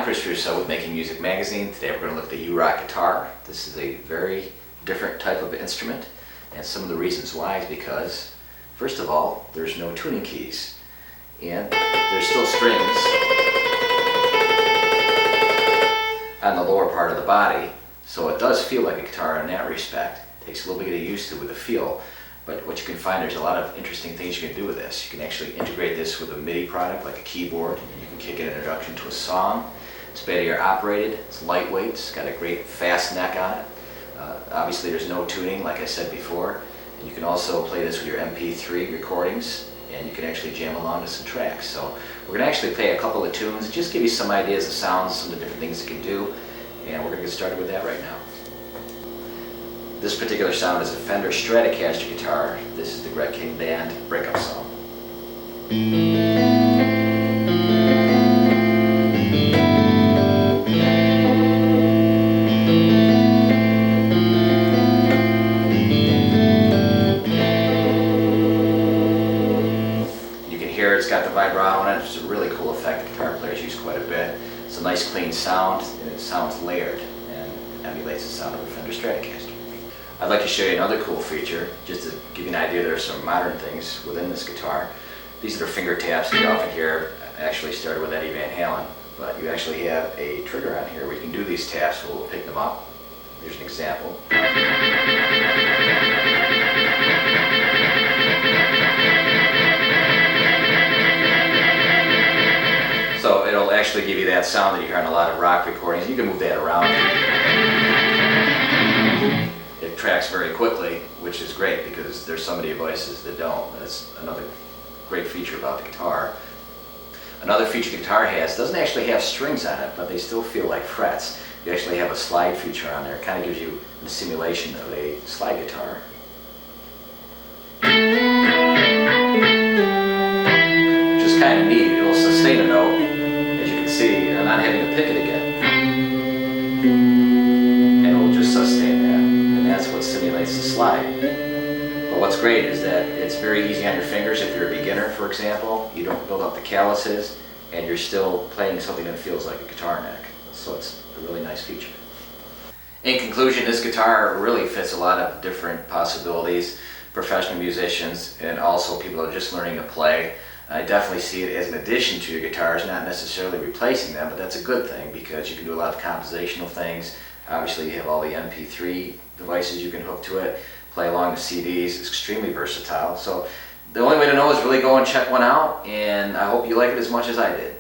I'm Chris Russo with Making Music Magazine. Today we're going to look at the YouRock guitar. This is a very different type of instrument, and some of the reasons why is because, first of all, there's no tuning keys, and there's still strings on the lower part of the body, so it does feel like a guitar in that respect. It takes a little bit to get used to with the feel, but what you can find, there's a lot of interesting things you can do with this. You can actually integrate this with a MIDI product like a keyboard, and you can kick an introduction to a song. It's battery operated, it's lightweight, it's got a great fast neck on it. Obviously there's no tuning, like I said before, and you can also play this with your MP3 recordings, and you can actually jam along to some tracks. So we're going to actually play a couple of tunes, just give you some ideas of sounds, some of the different things it can do, and we're going to get started with that right now. This particular sound is a Fender Stratocaster guitar. This is the Gret King Band breakup song. You can hear it's got the vibrato on it. It's a really cool effect that guitar players use quite a bit. It's a nice clean sound, and it sounds layered and emulates the sound of a Fender Stratocaster. I'd like to show you another cool feature, just to give you an idea. There are some modern things within this guitar. These are finger taps that you often hear. Actually started with Eddie Van Halen, but you actually have a trigger on here where you can do these taps. We'll pick them up. Here's an example. So it'll actually give you that sound that you hear on a lot of rock recordings. You can move that around. It tracks very quickly, which is great because there's so many devices that don't. That's another great feature about the guitar. Another feature the guitar has, doesn't actually have strings on it, but they still feel like frets. You actually have a slide feature on there. It kind of gives you the simulation of a slide guitar. Which is kind of neat. It'll sustain a note, as you can see, and not having to pick it again. And it'll just sustain that. And that's what simulates the slide. But what's great is that it's very easy on your fingers. If you're a beginner, for example, you don't build up the calluses, and you're still playing something that feels like a guitar neck. So it's a really nice feature. In conclusion, this guitar really fits a lot of different possibilities. Professional musicians and also people that are just learning to play. I definitely see it as an addition to your guitars, not necessarily replacing them, but that's a good thing because you can do a lot of compositional things. Obviously you have all the MP3 devices you can hook to it, play along with CDs. It's extremely versatile. So the only way to know is really go and check one out, and I hope you like it as much as I did.